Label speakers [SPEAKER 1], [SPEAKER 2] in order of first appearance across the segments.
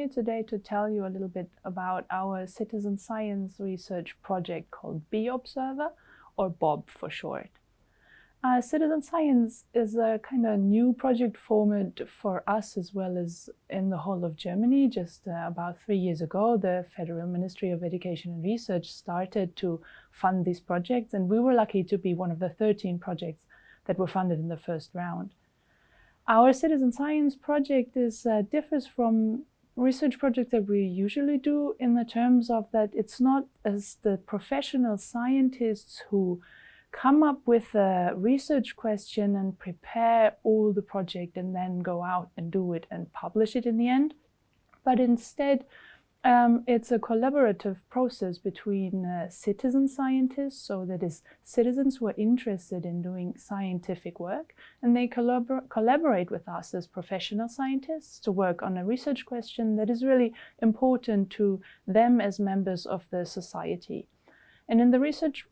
[SPEAKER 1] here today to tell you a little bit about our citizen science research project called Bee Observer, or BOB for short. Citizen science is a kind of new project format for us as well as in the whole of Germany. Just about 3 years ago, the Federal Ministry of Education and Research started to fund these projects, and we were lucky to be one of the 13 projects that were funded in the first round. Our citizen science project differs from research projects that we usually do in the terms of that it's not as the professional scientists who come up with a research question and prepare all the project and then go out and do it and publish it in the end. But instead, it's a collaborative process between citizen scientists, so that is citizens who are interested in doing scientific work, and they collaborate with us as professional scientists to work on a research question that is really important to them as members of the society. And in the research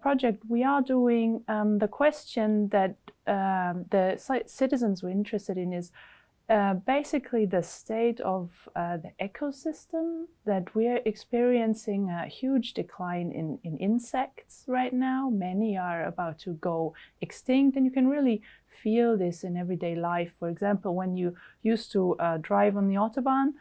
[SPEAKER 1] project, we are doing the question that the citizens were interested in is basically the state of the ecosystem, that we're experiencing a huge decline in insects right now. Many are about to go extinct, and you can really feel this in everyday life. For example, when you used to drive on the Autobahn,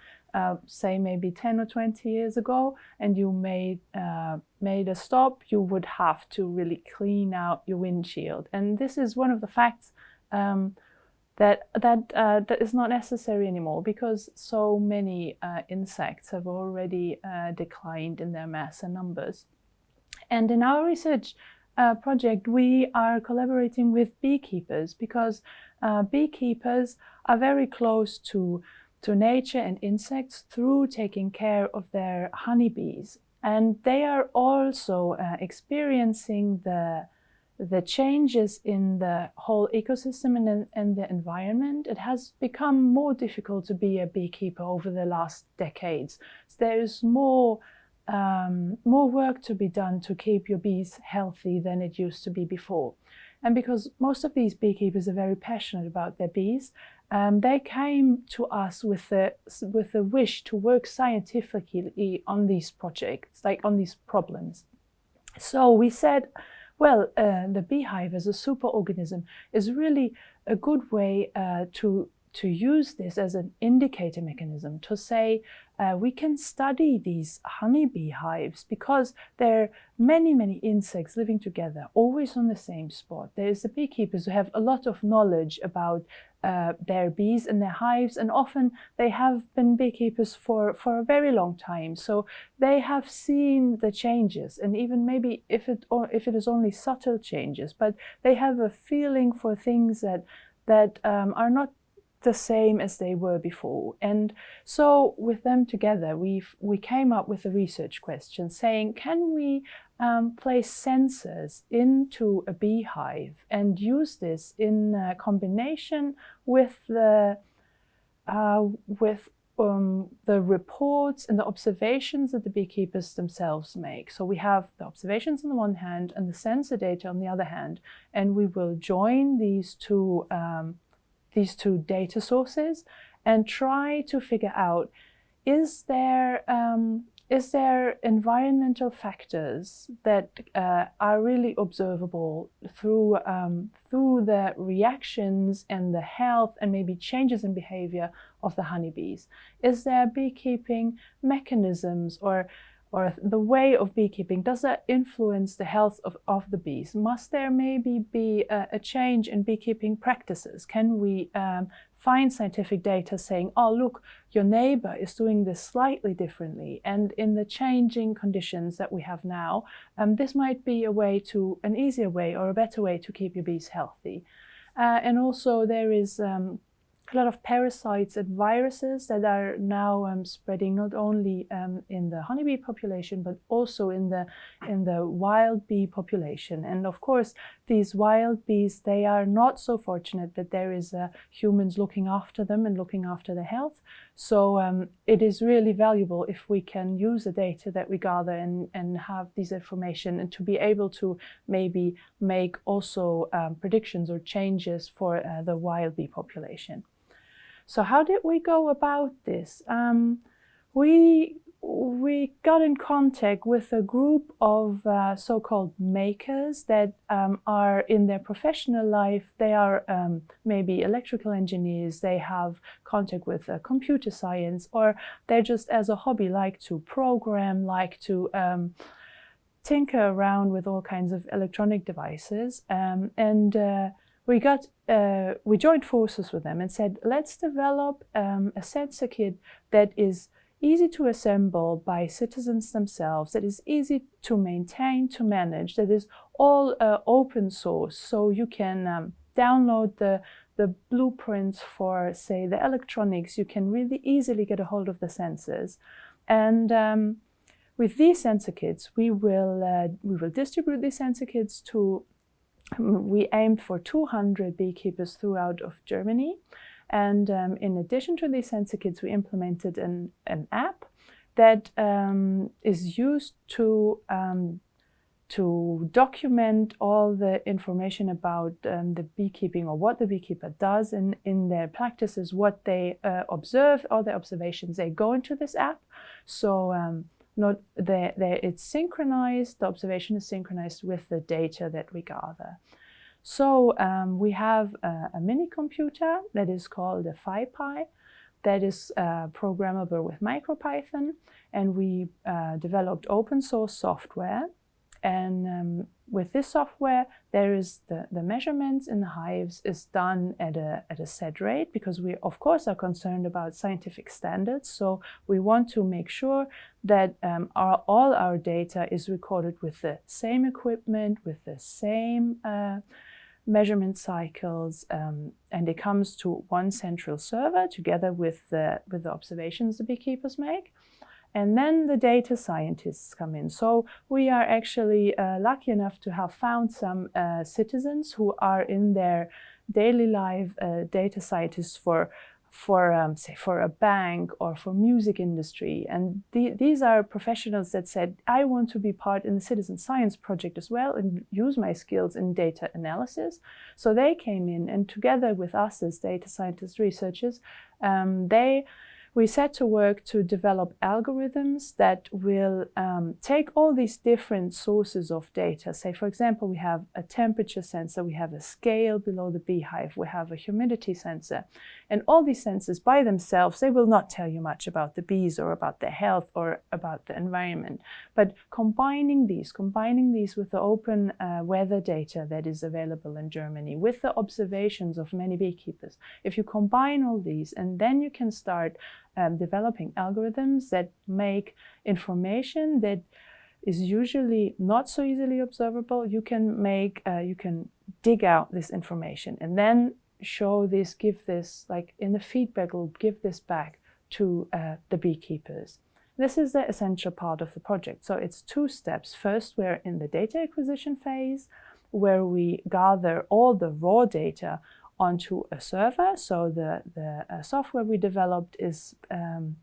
[SPEAKER 1] say maybe 10 or 20 years ago, and you made a stop, you would have to really clean out your windshield. And this is one of the facts that is not necessary anymore, because so many insects have already declined in their mass and numbers. And in our research project, we are collaborating with beekeepers, because beekeepers are very close to nature and insects through taking care of their honeybees. And they are also experiencing the changes in the whole ecosystem and the environment. It has become more difficult to be a beekeeper over the last decades. So there is more work to be done to keep your bees healthy than it used to be before. And because most of these beekeepers are very passionate about their bees, they came to us with a wish to work scientifically on these projects, like on these problems. So we said, well, the beehive as a superorganism is really a good way to use this as an indicator mechanism, to say we can study these honeybee hives because there are many insects living together, always on the same spot. There's the beekeepers who have a lot of knowledge about their bees and their hives, and often they have been beekeepers for a very long time. So they have seen the changes, and even maybe if it is only subtle changes, but they have a feeling for things that are not the same as they were before. And so with them together, we came up with a research question saying, can we place sensors into a beehive and use this in combination with the reports and the observations that the beekeepers themselves make. So we have the observations on the one hand and the sensor data on the other hand, and we will join these two data sources and try to figure out, is there environmental factors that are really observable through the reactions and the health and maybe changes in behavior of the honeybees? Is there beekeeping mechanisms or the way of beekeeping? Does that influence the health of the bees? Must there maybe be a change in beekeeping practices? Can we find scientific data saying, oh, look, your neighbor is doing this slightly differently, and in the changing conditions that we have now, this might be an easier way or a better way to keep your bees healthy. And also there is a lot of parasites and viruses that are now spreading not only in the honeybee population, but also in the wild bee population. And of course, these wild bees, they are not so fortunate that there is humans looking after them and looking after their health. So it is really valuable if we can use the data that we gather and have this information, and to be able to maybe make also predictions or changes for the wild bee population. So how did we go about this? we got in contact with a group of so-called makers that are in their professional life. They are maybe electrical engineers, they have contact with computer science, or they just as a hobby like to program, like to tinker around with all kinds of electronic devices. We joined forces with them and said, let's develop a sensor kit that is easy to assemble by citizens themselves, that is easy to maintain, to manage, that is all open source. So you can download the blueprints for, say, the electronics. You can really easily get a hold of the sensors. And with these sensor kits, we will distribute these sensor kits to, we aimed for 200 beekeepers throughout of Germany. And in addition to these sensor kits, we implemented an app that is used to document all the information about the beekeeping, or what the beekeeper does in their practices, what they observe, all the observations. They go into this app. So it's synchronized, the observation is synchronized with the data that we gather. So we have a mini computer that is called a PhiPi, that is programmable with MicroPython, and we developed open source software. And with this software, there is the measurements in the hives is done at a set rate, because we of course are concerned about scientific standards. So we want to make sure that all our data is recorded with the same equipment, with the same measurement cycles, and it comes to one central server together with the observations the beekeepers make. And then the data scientists come in. So we are actually lucky enough to have found some citizens who are in their daily life data scientists for say for a bank or for music industry. And these are professionals that said, I want to be part in the citizen science project as well and use my skills in data analysis. So they came in, and together with us as data scientists, researchers, we set to work to develop algorithms that will take all these different sources of data. Say, for example, we have a temperature sensor, we have a scale below the beehive, we have a humidity sensor. And all these sensors by themselves, they will not tell you much about the bees or about their health or about the environment. But combining these with the open weather data that is available in Germany, with the observations of many beekeepers, if you combine all these, and then you can start developing algorithms that make information that is usually not so easily observable. You can dig out this information and then show this, give this, like in the feedback loop, give this back to the beekeepers. This is the essential part of the project. So it's two steps. First, we're in the data acquisition phase, where we gather all the raw data onto a server. So the software we developed is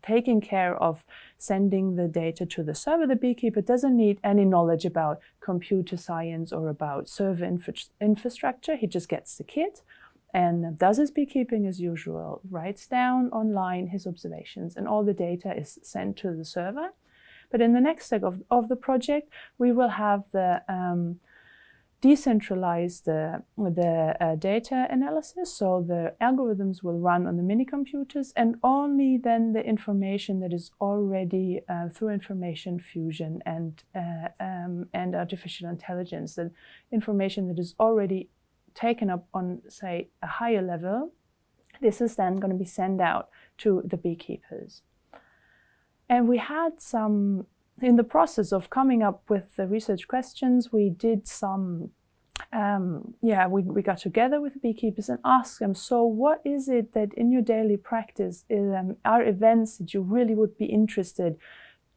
[SPEAKER 1] taking care of sending the data to the server. The beekeeper doesn't need any knowledge about computer science or about server infrastructure. He just gets the kit and does his beekeeping as usual, writes down online his observations, and all the data is sent to the server. But in the next step of the project, we will have the decentralize the data analysis. So the algorithms will run on the mini computers, and only then the information that is already through information fusion and artificial intelligence, the information that is already taken up on, say, a higher level, this is then going to be sent out to the beekeepers. And we had some, in the process of coming up with the research questions, we did some, we got together with the beekeepers and asked them, so what is it that in your daily practice are events that you really would be interested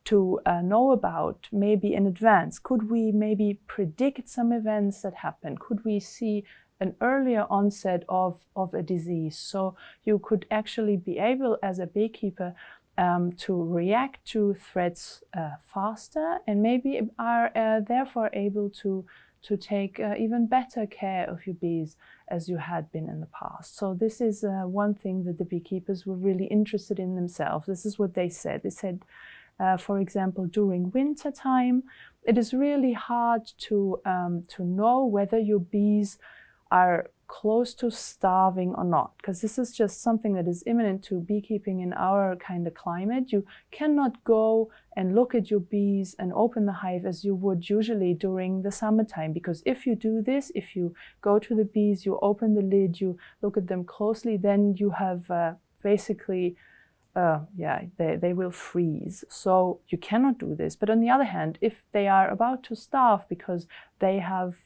[SPEAKER 1] to know about, maybe in advance? Could we maybe predict some events that happen? Could we see an earlier onset of a disease? So you could actually be able, as a beekeeper, to react to threats faster, and maybe are therefore able to take even better care of your bees as you had been in the past. So this is one thing that the beekeepers were really interested in themselves. This is what they said. They said, for example, during winter time, it is really hard to know whether your bees are close to starving or not, because this is just something that is imminent to beekeeping in our kind of climate. You cannot go and look at your bees and open the hive as you would usually during the summertime, because if you do this, if you go to the bees, you open the lid, you look at them closely, then you have basically they will freeze. So you cannot do this. But on the other hand, if they are about to starve because they have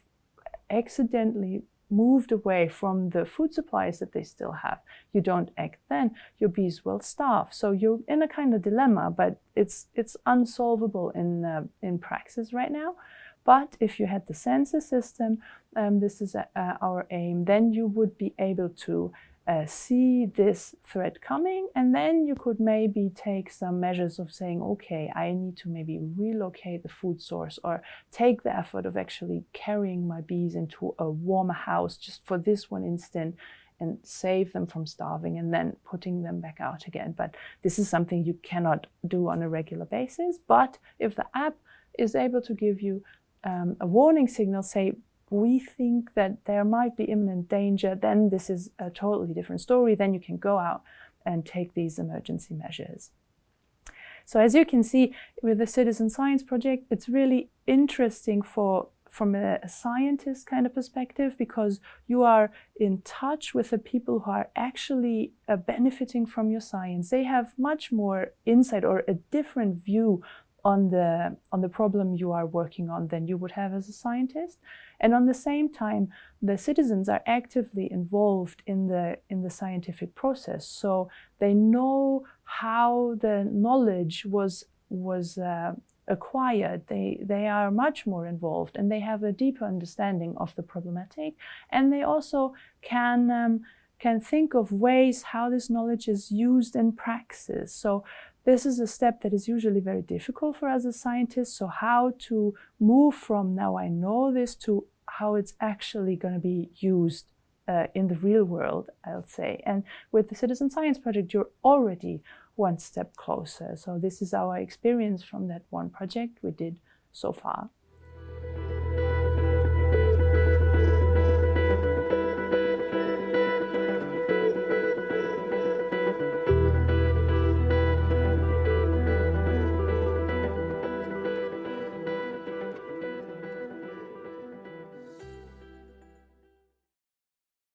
[SPEAKER 1] accidentally moved away from the food supplies that they still have, you don't act then, your bees will starve. So you're in a kind of dilemma, but it's unsolvable in praxis right now. But if you had the sensor system, this is our aim, then you would be able to see this threat coming, and then you could maybe take some measures of saying, okay, I need to maybe relocate the food source, or take the effort of actually carrying my bees into a warmer house just for this one instant and save them from starving, and then putting them back out again. But this is something you cannot do on a regular basis. But if the app is able to give you a warning signal, say, we think that there might be imminent danger, then this is a totally different story. Then you can go out and take these emergency measures. So as you can see with the citizen science project, it's really interesting from a scientist kind of perspective, because you are in touch with the people who are actually benefiting from your science. They have much more insight or a different view on the problem you are working on than you would have as a scientist. And on the same time, the citizens are actively involved in the scientific process, so they know how the knowledge was acquired. They are much more involved, and they have a deeper understanding of the problematic, and they also can think of ways how this knowledge is used in praxis. So this is a step that is usually very difficult for us as scientists. So how to move from now I know this to how it's actually going to be used in the real world, I'll say. And with the Citizen Science Project, you're already one step closer. So this is our experience from that one project we did so far.